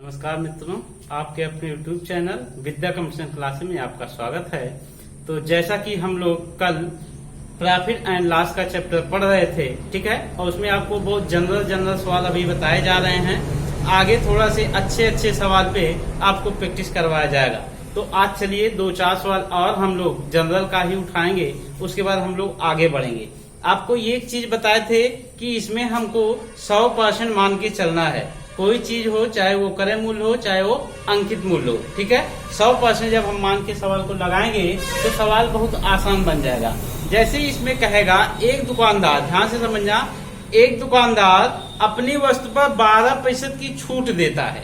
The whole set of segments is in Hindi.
नमस्कार मित्रों, आपके अपने YouTube चैनल विद्या कंपटीशन क्लास में आपका स्वागत है। तो जैसा कि हम लोग कल प्रॉफिट एंड लॉस का चैप्टर पढ़ रहे थे, ठीक है, और उसमें आपको बहुत जनरल सवाल अभी बताए जा रहे हैं। आगे थोड़ा से अच्छे सवाल पे आपको प्रैक्टिस करवाया जाएगा। तो आज चलिए 2-4 सवाल और हम लोग जनरल का ही उठाएंगे, उसके बाद हम लोग आगे बढ़ेंगे। आपको ये एक चीज बताए थे कि इसमें हमको 100% मान के चलना है। कोई चीज हो, चाहे वो क्रय मूल्य हो, चाहे वो अंकित मूल्य हो, ठीक है। 100% जब हम मान के सवाल को लगाएंगे तो सवाल बहुत आसान बन जाएगा। जैसे इसमें कहेगा एक दुकानदार, ध्यान से समझना, एक दुकानदार अपनी वस्तु पर 12% की छूट देता है,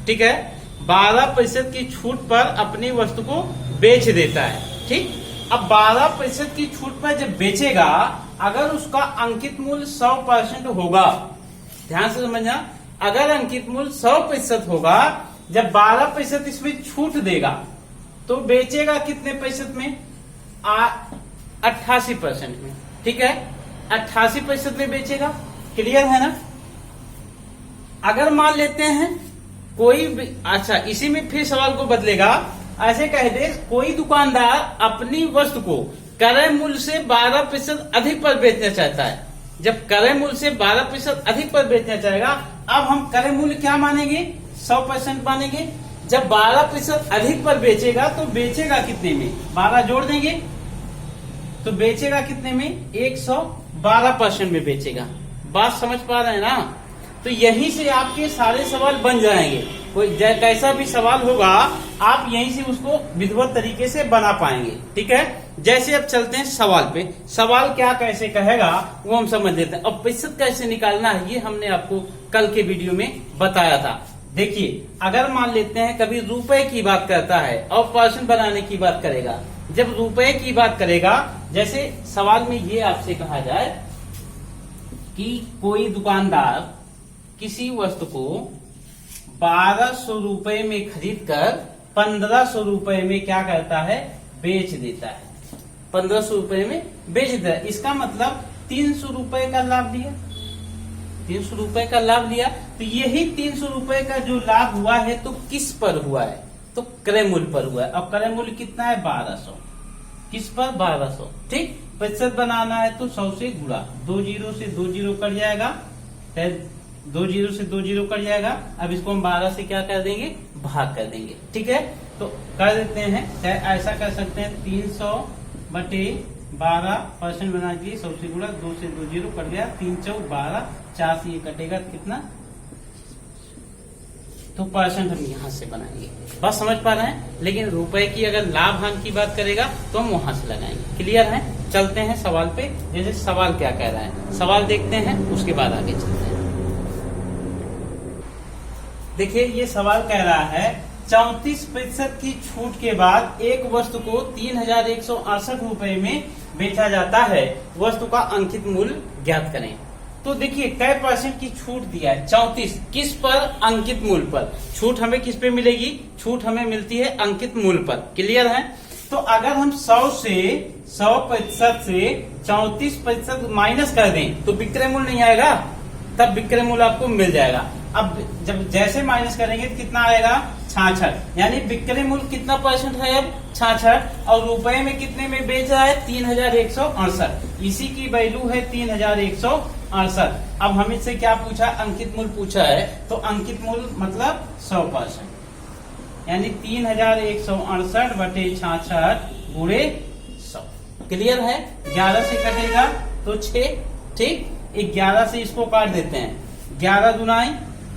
ठीक है। 12% की छूट पर अपनी वस्तु को बेच देता है, ठीक। अब 12% की छूट पर जब बेचेगा, अगर उसका अंकित मूल्य 100% होगा, ध्यान से समझना, अगर अंकित मूल्य 100% होगा, जब 12% इसमें छूट देगा तो बेचेगा कितने प्रतिशत में? 88% में, ठीक है। 88% में बेचेगा, क्लियर है ना। अगर मान लेते हैं कोई अच्छा, इसी में फिर सवाल को बदलेगा, ऐसे कह दे कोई दुकानदार अपनी वस्तु को क्रय मूल्य से 12% अधिक पर बेचना चाहता है। जब क्रय मूल्य से 12% अधिक पर बेचना चाहेगा, अब हम क्रय मूल्य क्या मानेंगे? 100% मानेंगे। जब 12% अधिक पर बेचेगा तो बेचेगा कितने में? 12 जोड़ देंगे तो बेचेगा कितने में? 112% में बेचेगा। बात समझ पा रहे हैं ना। तो यहीं से आपके सारे सवाल बन जाएंगे। कोई कैसा भी सवाल होगा, आप यहीं से उसको विधिवत तरीके से बना पाएंगे, ठीक है। जैसे अब चलते हैं सवाल पे। सवाल क्या कैसे कहेगा वो हम समझ लेते हैं। अब प्रतिशत कैसे निकालना है ये हमने आपको कल के वीडियो में बताया था। देखिए, अगर मान लेते हैं कभी रुपए की बात करता है और परसेंट बनाने की बात करेगा। जब रुपए की बात करेगा, जैसे सवाल में ये आपसे कहा जाए कि कोई दुकानदार किसी वस्तु को 1200 रुपए में खरीद कर 1500 रुपए में क्या करता है? बेच देता है। 1500 रुपए में बेच देता है। इसका मतलब 300 रुपए का लाभ लिया। 300 रुपए का लाभ लिया, तो यही 300 रुपए का जो लाभ हुआ है तो किस पर हुआ है? तो क्रय मूल्य पर हुआ है। अब क्रय मूल्य कितना है? 1200। किस पर? 1200, ठीक। प्रतिशत बनाना है तो 100 से गुणा, 2 जीरो से 2 जीरो कट जाएगा, 2 जीरो से 2 जीरो कट जाएगा। अब इसको हम 12 से क्या कर देंगे? भाग कर देंगे, ठीक है। तो कर देते हैं, चाहे ऐसा कर सकते हैं, 300/12% बना दिए, 100 से गुणा, 2 से 2 जीरो कट गया, 3 चौक 12, 4 से ये कटेगा कितना? तो परसेंट हम यहाँ से बनाएंगे। बस समझ पा रहे हैं। लेकिन रुपए की अगर लाभ हानि की बात करेगा तो हम वहां से लगाएंगे। क्लियर है। चलते हैं सवाल पे। जैसे सवाल क्या कह रहा है, सवाल देखते हैं, उसके बाद आगे चलते हैं। देखिए, ये सवाल कह रहा है 34% की छूट के बाद एक वस्तु को 3168 रुपए में बेचा जाता है। वस्तु का अंकित मूल्य ज्ञात करें। तो देखिए, कै परसेंट की छूट दिया है? 34। किस पर? अंकित मूल्य पर। छूट हमें किस पे मिलेगी? छूट हमें मिलती है अंकित मूल्य पर। क्लियर है। तो अगर हम 100% से 34% माइनस कर दें तो विक्रय मूल्य नहीं आएगा, तब विक्रय मूल्य आपको मिल जाएगा। अब जब जैसे माइनस करेंगे तो कितना आएगा? 66। यानी विक्रय मूल्य कितना परसेंट है? अब 66। और रुपए में कितने में बेच रहा है? 3168। इसी की वैल्यू है 3168। अब हम इससे क्या पूछा? अंकित मूल्य पूछा है। तो अंकित मूल्य मतलब 100%, यानी 3168/66 गुणे 100। क्लियर है। 11 से कटेगा तो 6, ठीक। 11 से इसको काट देते हैं, 11 दुनाई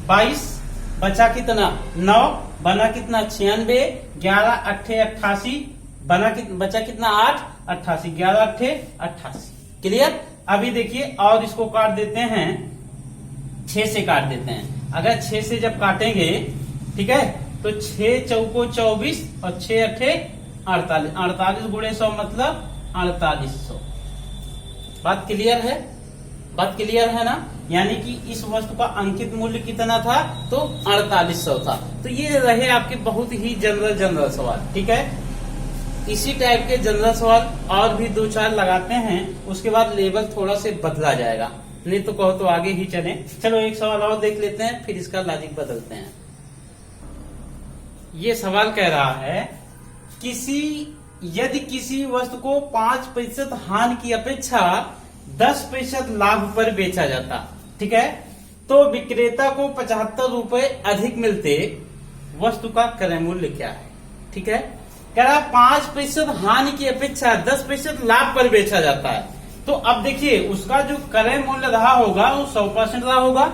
22, बचा कितना? 9, बना कितना? 96, 11 अट्ठे 88, बचा कितना? 8, 88, 11 अट्ठे 88। क्लियर। अभी देखिए, और इसको काट देते हैं, 6 से काट देते हैं। अगर 6 से जब काटेंगे, ठीक है, तो 6 चौको 24 और 6 अट्ठे 48, 48 गुणे 100 मतलब 4800। बात क्लियर है। बात क्लियर है ना। यानी कि इस वस्तु का अंकित मूल्य कितना था? तो 4800 था। तो ये रहे आपके बहुत ही जनरल सवाल, ठीक है। इसी टाइप के जनरल सवाल और भी 2-4 लगाते हैं, उसके बाद लेवल थोड़ा से बदला जाएगा। नहीं तो कहो तो आगे ही चले। चलो एक सवाल और देख लेते हैं, फिर इसका लॉजिक बदलते हैं। ये सवाल कह रहा है यदि किसी वस्तु को 5% हानि की अपेक्षा 10% लाभ पर बेचा जाता, ठीक है, तो विक्रेता को 75 रुपए अधिक मिलते, वस्तु का क्रय मूल्य क्या है? ठीक है, कह रहा 5% हानि की अपेक्षा 10% लाभ पर बेचा जाता है। तो अब देखिए उसका जो क्रय मूल्य रहा होगा वो 100% रहा होगा।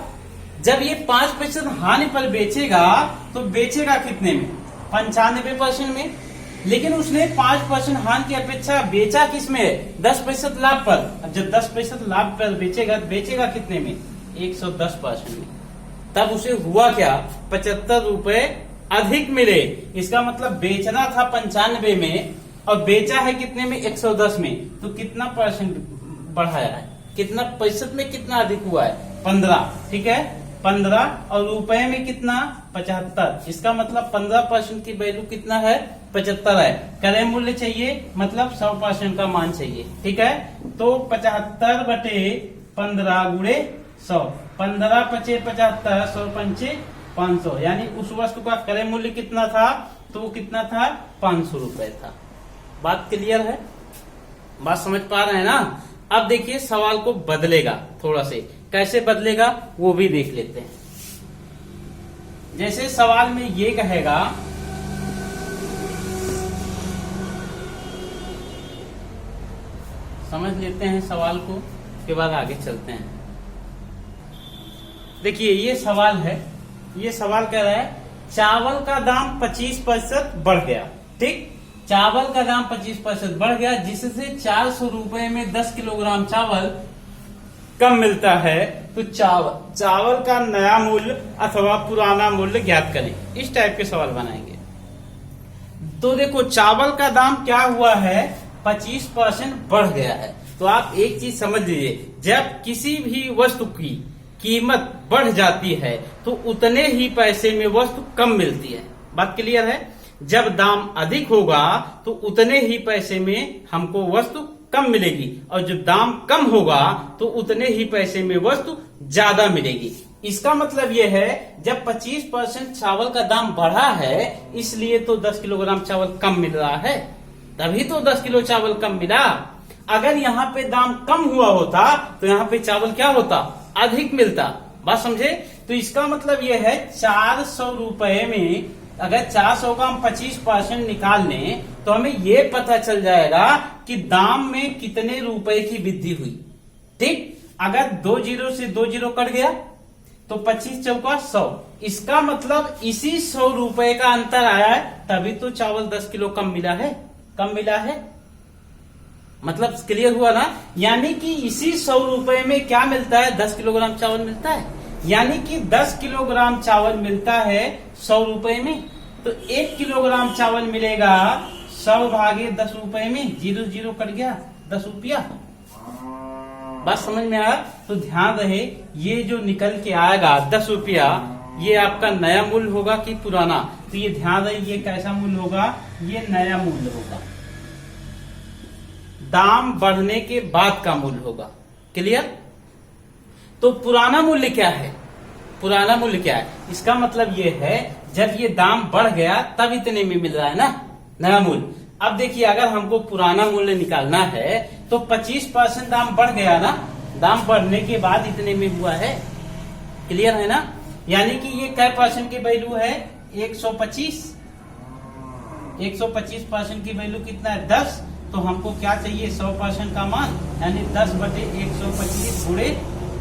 जब ये 5% हानि पर बेचेगा तो बेचेगा कितने में? 95% में। लेकिन उसने 5% हानि की अपेक्षा बेचा किस में? 10% लाभ पर। अब जब 10% लाभ पर बेचेगा तो बेचेगा कितने में? 110% में। तब उसे हुआ क्या? 75 रुपए अधिक मिले। इसका मतलब बेचना था 95 में और बेचा है कितने में? 110 में। तो कितना परसेंट बढ़ाया है? कितना प्रतिशत में कितना अधिक हुआ है? 15। ठीक है, 15 और रुपए में कितना? 75। इसका मतलब 15% की वैल्यू कितना है? 75 है। क्रय मूल्य चाहिए मतलब 100% का मान चाहिए। ठीक है, तो 75 बटे 15 गुणे 100, 15 पचे 75, 100 पंचे 500, यानी उस वस्तु का क्रय मूल्य कितना था? तो वो कितना था? 500 रुपए था। बात क्लियर है? बात समझ पा रहे हैं ना? अब देखिए सवाल को बदलेगा थोड़ा से, कैसे बदलेगा वो भी देख लेते हैं। जैसे सवाल में ये कहेगा समझ लेते हैं सवाल को, उसके बाद आगे चलते हैं। देखिए ये सवाल है, ये सवाल कह रहा है चावल का दाम 25% बढ़ गया। ठीक, चावल का दाम 25% बढ़ गया जिससे 400 रुपए में 10 किलोग्राम चावल कम मिलता है। तो चावल का नया मूल्य अथवा पुराना मूल्य ज्ञात करें। इस टाइप के सवाल बनाएंगे। तो देखो चावल का दाम क्या हुआ है? 25% बढ़ गया है। तो आप एक चीज समझ लीजिए, जब किसी भी वस्तु की कीमत बढ़ जाती है तो उतने ही पैसे में वस्तु कम मिलती है। बात क्लियर है? जब दाम अधिक होगा तो उतने ही पैसे में हमको वस्तु कम मिलेगी और जब दाम कम होगा तो उतने ही पैसे में वस्तु ज्यादा मिलेगी। इसका मतलब यह है जब 25% चावल का दाम बढ़ा है इसलिए तो 10 किलोग्राम चावल कम मिल रहा है, तभी तो 10 किलो चावल कम मिला। अगर यहाँ पे दाम कम हुआ होता तो यहाँ पे चावल क्या होता? अधिक मिलता। बात समझे? तो इसका मतलब यह है 400 रुपए में अगर 400 का हम 25% निकाल लें तो हमें ये पता चल जाएगा कि दाम में कितने रुपए की वृद्धि हुई। ठीक, अगर 2 जीरो से 2 जीरो कट गया तो 25 चौका 100। इसका मतलब इसी 100 रुपए का अंतर आया है, तभी तो चावल 10 किलो कम मिला है, कम मिला है। मतलब क्लियर हुआ ना? यानी कि इसी 100 रुपए में क्या मिलता है? 10 किलोग्राम चावल मिलता है। यानी कि 10 किलोग्राम चावल मिलता है 100 रुपए में। तो 1 किलोग्राम चावल मिलेगा 100 भागे 10 रुपए में। 0 0 कट गया, 10 रुपया। बात समझ में आया? तो ध्यान रहे ये जो निकल के आएगा 10 रुपया, ये आपका नया मूल्य होगा कि पुराना? तो ये ध्यान रहे ये कैसा मूल्य होगा? ये नया मूल्य होगा, दाम बढ़ने के बाद का मूल्य होगा। क्लियर? तो पुराना मूल्य क्या है? पुराना मूल्य क्या है? इसका मतलब ये है जब ये दाम बढ़ गया तब इतने में मिल रहा है ना नया मूल्य। अब देखिए अगर हमको पुराना मूल्य निकालना है तो 25% दाम बढ़ गया ना, दाम बढ़ने के बाद इतने में हुआ है। क्लियर है ना? यानी कि ये क्या परसेंट की वैल्यू है? 125। 125% की वैल्यू कितना है? 10। तो हमको क्या चाहिए? 100% का मान, यानी 10 बटे 125 गुणे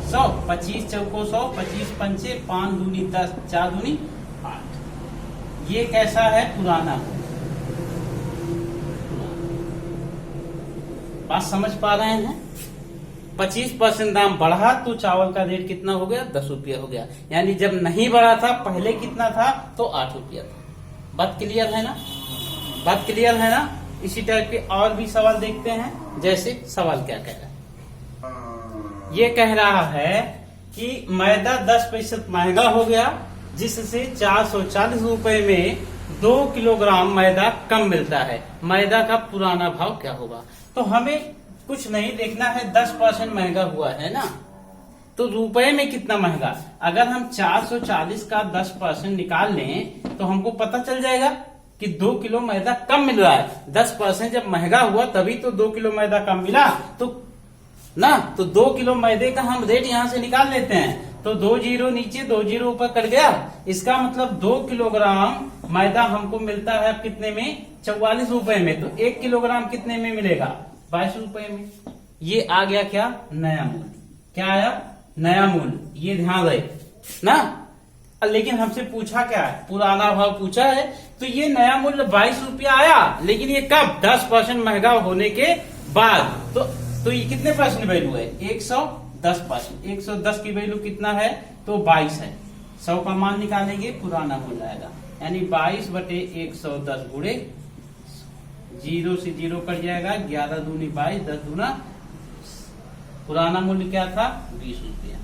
100। 25 चौको 100, 25 पंचे 5 दूनी 10, 4 दूनी 8। ये कैसा है? पुराना। बात समझ पा रहे हैं? 25% दाम बढ़ा तो चावल का रेट कितना हो गया? 10 रुपया हो गया। यानी जब नहीं बढ़ा था पहले कितना था? तो 8 रुपया था। बात क्लियर है ना? बात क्लियर है ना? इसी टाइप के और भी सवाल देखते हैं। जैसे सवाल क्या कह रहा है? ये कह रहा है कि मैदा 10% महंगा हो गया जिससे 440 रुपए में 2 किलोग्राम मैदा कम मिलता है। मैदा का पुराना भाव क्या होगा? तो हमें कुछ नहीं देखना है, 10% महंगा हुआ है ना, तो रुपए में कितना महंगा। अगर हम 440 का 10% निकाल लें तो हमको पता चल जाएगा कि 2 किलो मैदा कम मिल रहा है। 10% जब महंगा हुआ तभी तो 2 किलो मैदा कम मिला, तो 2 किलो मैदे का हम रेट यहां से निकाल लेते हैं। तो 2 जीरो नीचे 2 जीरो ऊपर कट गया, इसका मतलब 2 किलोग्राम मैदा हमको मिलता है कितने में, 44 रुपए में। तो 1 किलोग्राम कितने में मिलेगा, 22 रुपए में। ये आ गया क्या, नया मूल्य। क्या आया, नया मूल्य। ये ध्यान रहे ना। लेकिन हमसे पूछा क्या है, पुराना भाव पूछा है, तो ये नया मूल्य 22 रुपया आया, लेकिन ये कब, 10% महंगा होने के बाद। तो ये कितने परसेंट वैल्यू है, 110%। 110 की वैल्यू कितना है, तो 22 है। 100 का मान निकालेंगे, पुराना मूल्य आएगा, यानी 22/110 गुणे 0 से 0 कट जाएगा, 11 दूनी 22, 10 दूना। पुराना मूल्य क्या था, 20 रुपया।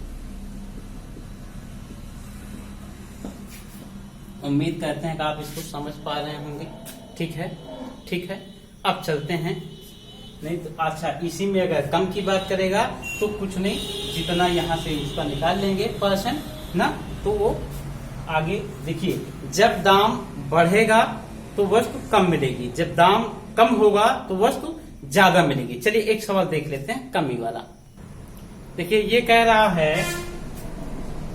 उम्मीद करते हैं कि आप इसको समझ पा रहे होंगे। ठीक है, ठीक है। अब चलते हैं, नहीं तो अच्छा, इसी में अगर कम की बात करेगा तो कुछ नहीं, जितना यहाँ से उसका निकाल लेंगे परसेंट ना, तो वो आगे देखिए, जब दाम बढ़ेगा तो वस्तु कम मिलेगी, जब दाम कम होगा तो वस्तु ज्यादा मिलेगी। चलिए एक सवाल देख लेते हैं, कमी वाला। देखिए ये कह रहा है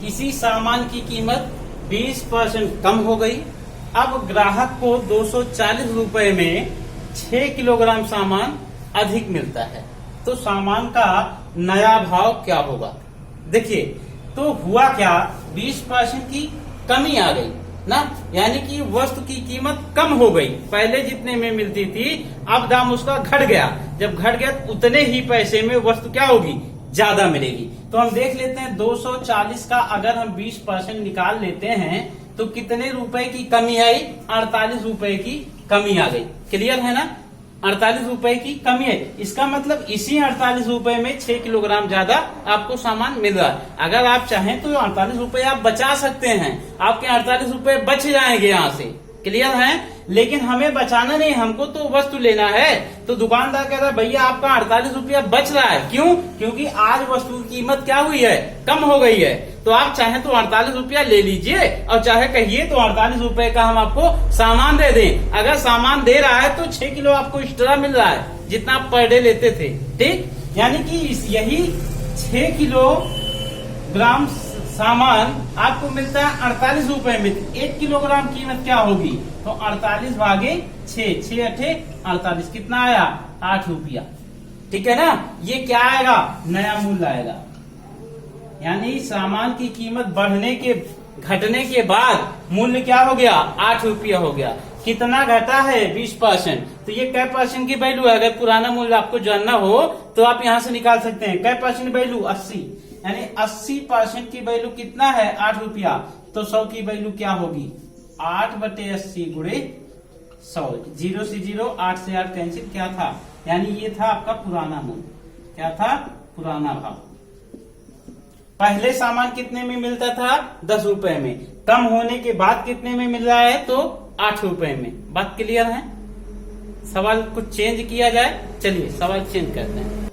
किसी सामान की कीमत 20% कम हो गई, अब ग्राहक को 240 रुपए में 6 किलोग्राम सामान अधिक मिलता है, तो सामान का नया भाव क्या होगा। देखिए तो हुआ क्या, 20% की कमी आ गई ना, यानी कि वस्तु की कीमत कम हो गई। पहले जितने में मिलती थी अब दाम उसका घट गया, जब घट गया उतने ही पैसे में वस्तु क्या होगी, ज्यादा मिलेगी। तो हम देख लेते हैं 240 का अगर हम 20% निकाल लेते हैं तो कितने रुपए की कमी आई, 48 रुपए की कमी आ गई। क्लियर है ना, 48 रुपए की कमी है। इसका मतलब इसी 48 रुपए में 6 किलोग्राम ज्यादा आपको सामान मिल रहा है। अगर आप चाहें तो 48 रुपए आप बचा सकते हैं, आपके 48 रुपए बच जाएंगे यहाँ से। क्लियर है, लेकिन हमें बचाना नहीं, हमको तो वस्तु लेना है। तो दुकानदार कह रहा है भैया आपका 48 रुपया बच रहा है, क्यों, क्योंकि आज वस्तु की कीमत क्या हुई है, कम हो गई है। तो आप चाहे तो 48 रुपया ले लीजिए और चाहे कहिए तो 48 रुपए का हम आपको सामान दे दें। अगर सामान दे रहा है तो 6 किलो आपको एक्स्ट्रा मिल रहा है, जितना आप पर डे लेते थे। ठीक, यानी कि यही 6 किलोग्राम सामान आपको मिलता है 48 रुपए में। 1 किलोग्राम कीमत क्या होगी, तो 48 भागे 6, 6 अठे 48, कितना आया, 8 रुपया। ठीक है ना, ये क्या आएगा, नया मूल्य आएगा। यानी सामान की कीमत बढ़ने के घटने के बाद मूल्य क्या हो गया, 8 रुपया हो गया। कितना घटा है, 20%। तो ये कै परसेंट की वैल्यू है, अगर पुराना मूल्य आपको जानना हो तो आप यहाँ से निकाल सकते हैं। कै परसेंट वैल्यू, 80, यानी 80% की वैल्यू कितना है, 8 रुपया। तो 100 की वैल्यू क्या होगी, 8/80 गुणे 100। 0 से 0, 8 से 8 कैंसिल, क्या था, यानी ये था आपका पुराना मूल्य। क्या था, पुराना भाव। पहले सामान कितने में मिलता था, 10 रुपए में, कम होने के बाद कितने में मिल रहा है, तो 8 रुपए में। बात क्लियर है, सवाल को चेंज किया जाए। चलिए सवाल चेंज करते हैं।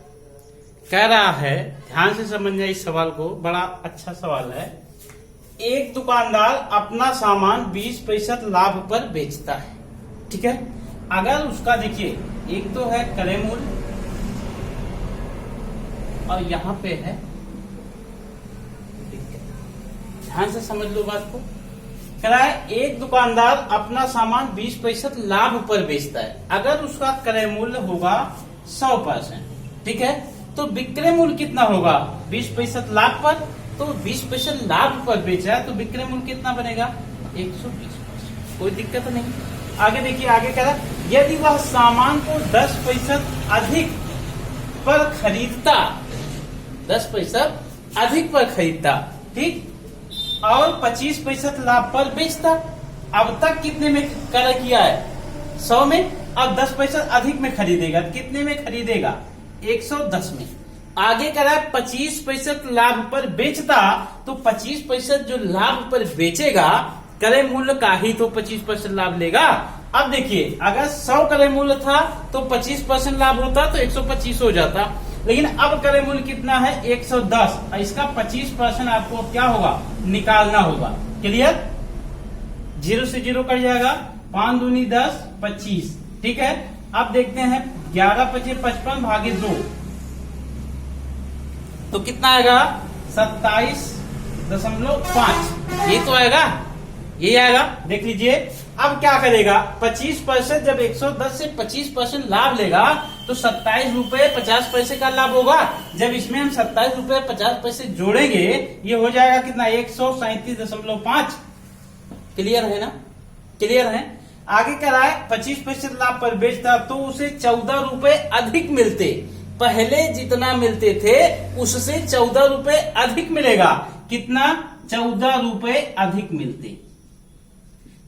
कह रहा है, ध्यान से समझना इस सवाल को, बड़ा अच्छा सवाल है। एक दुकानदार अपना सामान 20% लाभ पर बेचता है। ठीक है, अगर उसका देखिए, एक तो है क्रय मूल्य और यहाँ पे है, ध्यान से समझ लो बात को। कह रहा है एक दुकानदार अपना सामान 20% लाभ पर बेचता है, अगर उसका क्रय मूल्य होगा 100%। ठीक है, तो विक्रय मूल्य कितना होगा, 20% लाभ पर, तो 20% लाभ पर बेच रहा है तो विक्रय मूल्य कितना बनेगा, 120%। कोई दिक्कत नहीं। आगे देखिए, आगे कह रहा है यदि वह सामान को 10% अधिक पर खरीदता, 10% अधिक पर खरीदता, ठीक, और 25% लाभ पर बेचता। अब तक कितने में क्रय किया है, 100 में, अब 10% अधिक में खरीदेगा, कितने में खरीदेगा, 110 में। आगे कह रहा है 25% लाभ पर बेचता, तो 25% जो लाभ पर बेचेगा, क्रय मूल्य का ही तो 25% लाभ लेगा। अब देखिए, अगर 100 क्रय मूल्य था तो 25% लाभ होता तो 125 हो जाता, लेकिन अब क्रय मूल्य कितना है 110, इसका 25% आपको क्या होगा निकालना होगा। क्लियर, 0 से 0 कट जाएगा, 5 दूनी 10, 25। ठीक है, अब देखते हैं 11 पचे 55 भागे 2 तो कितना आएगा 27.5। ये तो आएगा, ये आएगा। देख लीजिए अब क्या करेगा, 25% जब 110 से 25% लाभ लेगा तो 27 रुपए 50 पैसे का लाभ होगा। जब इसमें हम 27 रुपए 50 पैसे जोड़ेंगे ये हो जाएगा कितना 137.5। क्लियर है ना, क्लियर है। आगे क्या रहा है 25% लाभ पर बेचता तो उसे 14 रुपए अधिक मिलते। पहले जितना मिलते थे उससे 14 रुपए अधिक मिलेगा। कितना 14 रुपए अधिक मिलते।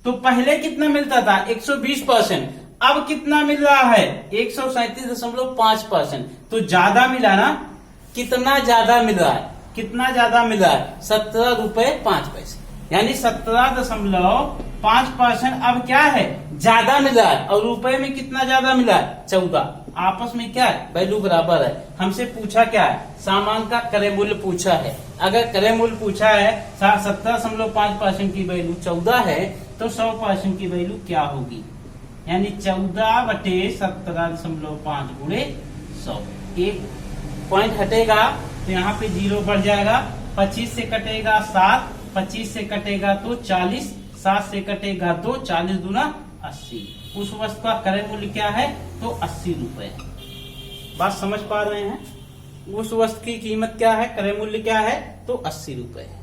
तो पहले कितना मिलता था 120%, अब कितना मिल रहा है 137.5%। तो ज्यादा मिला ना, कितना ज्यादा मिल रहा है, कितना ज्यादा मिल रहा है 17 रुपए 5 पैसे, यानी 17.5% अब क्या है ज्यादा मिला है। और रुपए में कितना ज्यादा मिला है 14। आपस में क्या है वैल्यू बराबर है। हमसे पूछा क्या है, सामान का क्रय मूल्य पूछा है। अगर क्रय मूल्य पूछा है 17.5% की वैल्यू 14 है तो 100% की वैल्यू क्या होगी, यानी 14/17.5 गुणे 100। एक पॉइंट हटेगा तो यहाँ पे 0 बढ़ जाएगा। 25 से कटेगा 7, 25 से कटेगा तो 40, 7 से कटेगा तो 40 दूना 80। उस वस्तु का क्रय मूल्य क्या है तो 80 रुपए। बात समझ पा रहे हैं, उस वस्तु की कीमत क्या है, क्रय मूल्य क्या है तो 80 रुपए है।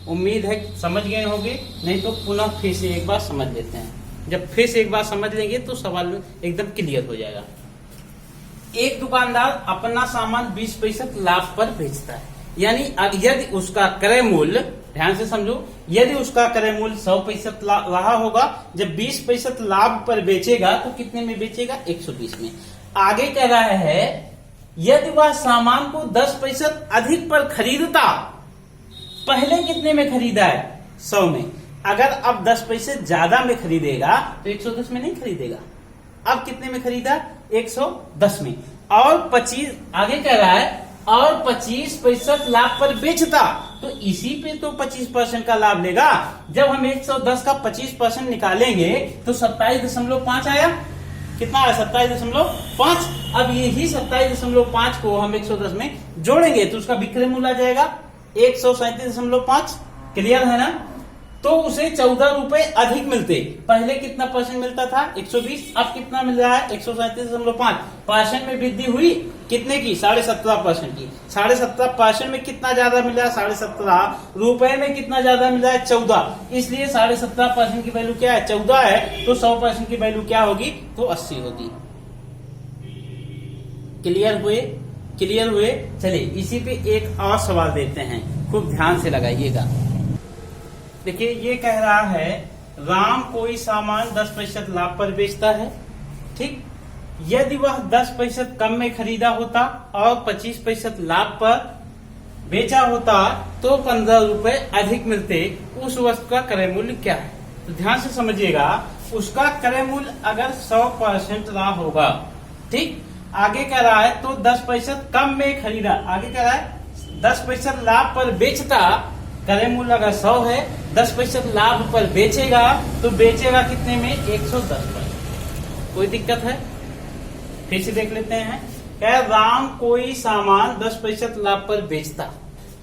उम्मीद है समझ गए होंगे, नहीं तो पुनः फिर से एक बार समझ लेते हैं। जब फिर से एक बार समझ लेंगे तो सवाल एकदम क्लियर हो जाएगा। एक दुकानदार अपना सामान 20% लाभ पर बेचता है, यानी यदि उसका क्रय मूल्य, ध्यान से समझो, यदि उसका क्रय मूल्य 100% रहा होगा, जब 20% लाभ पर बेचेगा तो कितने में बेचेगा 120 में। आगे कह रहा है यदि वह सामान को 10% अधिक पर खरीदता, पहले कितने में खरीदा है 100 में, अगर अब 10 पैसे ज्यादा में खरीदेगा तो 110 में नहीं खरीदेगा। अब कितने में खरीदा 110 में, और 25 आगे कह रहा है और 25% लाभ पर बेचता तो इसी पे तो 25% का लाभ लेगा। जब हम 110 का 25% निकालेंगे तो 27.5 आया। कितना आया 27.5। अब यही 27.5 को हम 110 में जोड़ेंगे तो उसका विक्रय मूल्य आ जाएगा 137.5। क्लियर है ना। तो उसे 14 रुपए अधिक मिलते। पहले कितना परसेंट मिलता था 120, अब कितना मिल रहा है 137.5। परसेंट में वृद्धि हुई कितने की 17.5% की। 17.5% में कितना ज्यादा मिला है 17.5 रुपए में कितना ज्यादा मिला है 14। इसलिए 17.5% की वैल्यू क्या है 14 है, तो 100% की वैल्यू क्या होगी तो 80 होगी। क्लियर हुए, क्लियर हुए। चलिए इसी पे एक और सवाल देते हैं, खूब ध्यान से लगाइएगा। देखिए ये कह रहा है राम कोई सामान 10% लाभ पर बेचता है, ठीक। यदि वह 10% कम में खरीदा होता और 25% लाभ पर बेचा होता तो 15 रुपए अधिक मिलते। उस वस्तु का क्रय मूल्य क्या है। तो ध्यान से समझिएगा, उसका क्रय मूल्य अगर 100% रहा होगा, ठीक। आगे कह रहा है तो 10% कम में खरीदा, आगे कह रहा है 10% लाभ पर बेचता, क्रय मूल्य अगर 100 है, 10% लाभ पर बेचेगा तो बेचेगा कितने में 110%। कोई दिक्कत है, फिर से देख लेते हैं। क्या राम कोई सामान 10% लाभ पर बेचता।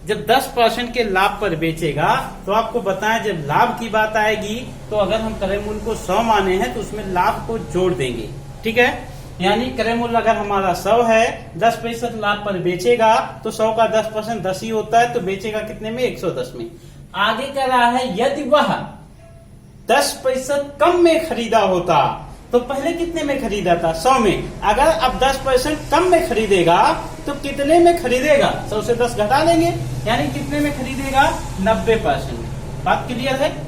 जब 10% के लाभ पर बेचेगा तो आपको बताएं जब लाभ की बात आएगी तो अगर हम क्रय मूल्य को 100 माने हैं तो उसमें लाभ को जोड़ देंगे, ठीक है। यानी क्रय मूल्य अगर हमारा 100 है, 10% लाभ पर बेचेगा तो 100 का 10% 10 ही होता है, तो बेचेगा कितने में 110 में। आगे कह रहा है यदि वह 10% कम में खरीदा होता तो पहले कितने में खरीदा था 100 में, अगर अब 10% कम में खरीदेगा तो कितने में खरीदेगा 100 से 10 घटा लेंगे, यानी कितने में खरीदेगा 90% में। बात क्लियर है।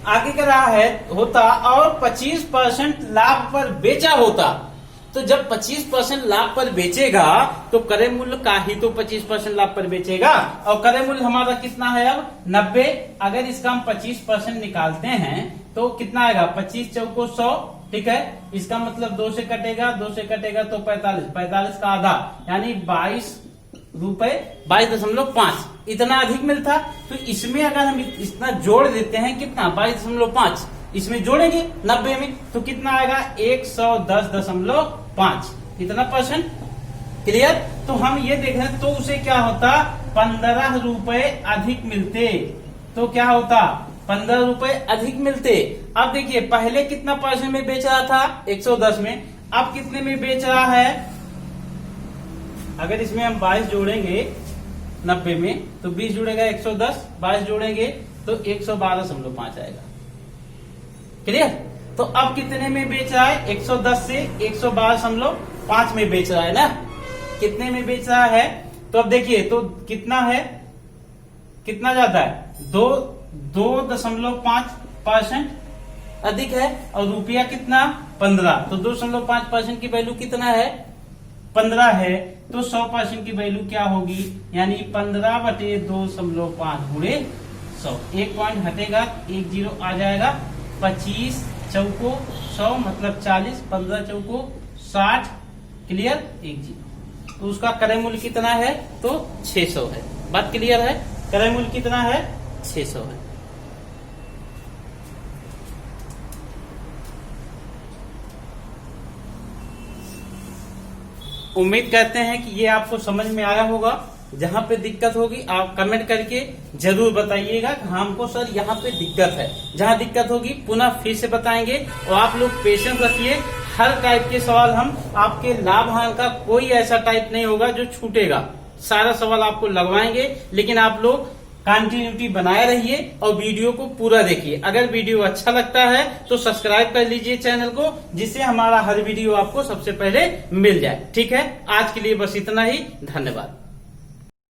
आगे कह रहा है होता और 25% लाभ पर बेचा होता, तो जब 25% लाभ पर बेचेगा तो क्रय मूल्य का ही तो 25% लाभ पर बेचेगा, और क्रय मूल्य हमारा कितना है अब 90। अगर इसका हम 25% निकालते हैं तो कितना आएगा 25 चौको 100, ठीक है। इसका मतलब 2 से कटेगा, 2 से कटेगा तो 45, 45 का आधा यानी 22.5 इतना अधिक मिलता। तो इसमें अगर हम इतना जोड़ देते हैं, कितना 22.5 इसमें जोड़ेंगे 90 में तो कितना आएगा 110.5 इतना परसेंट। क्लियर। तो हम ये देख रहे हैं तो उसे क्या होता 15 रुपए अधिक मिलते। तो क्या होता 15 रुपए अधिक मिलते। अब देखिए पहले कितना परसेंट में बेच रहा था 110 में, अब कितने में बेच रहा है। अगर इसमें हम 22 जोड़ेंगे 90 में तो 20 जुड़ेगा 110, 22 जोड़ेंगे तो 112.5 आएगा। क्लियर। तो अब कितने में बेच रहा है 110 से 112.5 में बेच रहा है ना, कितने में बेच रहा है। तो अब देखिए तो कितना है, कितना ज्यादा है 2.5% अधिक है और रुपया कितना 15। तो 2.5% की वैल्यू कितना है 15 है। तो 100% की वैल्यू क्या होगी यानी 15/2.5 गुणे 100। एक पॉइंट हटेगा 1 0 आ जाएगा। 25 चौको 100 मतलब 40, 15 चौको 60। क्लियर 1 0। तो उसका क्रय मूल्य कितना है तो 600 है। बात क्लियर है। क्रय मूल्य कितना है 600 है। उम्मीद करते हैं कि ये आपको समझ में आया होगा। जहां पे दिक्कत होगी आप कमेंट करके जरूर बताइएगा कि हमको सर यहाँ पे दिक्कत है। जहां दिक्कत होगी पुनः फिर से बताएंगे और आप लोग पेशेंस रखिए। हर टाइप के सवाल हम आपके लाभ हानि का कोई ऐसा टाइप नहीं होगा जो छूटेगा। सारा सवाल आपको लगवाएंगे, लेकिन आप लोग कंटिन्यूटी बनाए रहिए और वीडियो को पूरा देखिए। अगर वीडियो अच्छा लगता है तो सब्सक्राइब कर लीजिए चैनल को, जिससे हमारा हर वीडियो आपको सबसे पहले मिल जाए। ठीक है। आज के लिए बस इतना ही। धन्यवाद।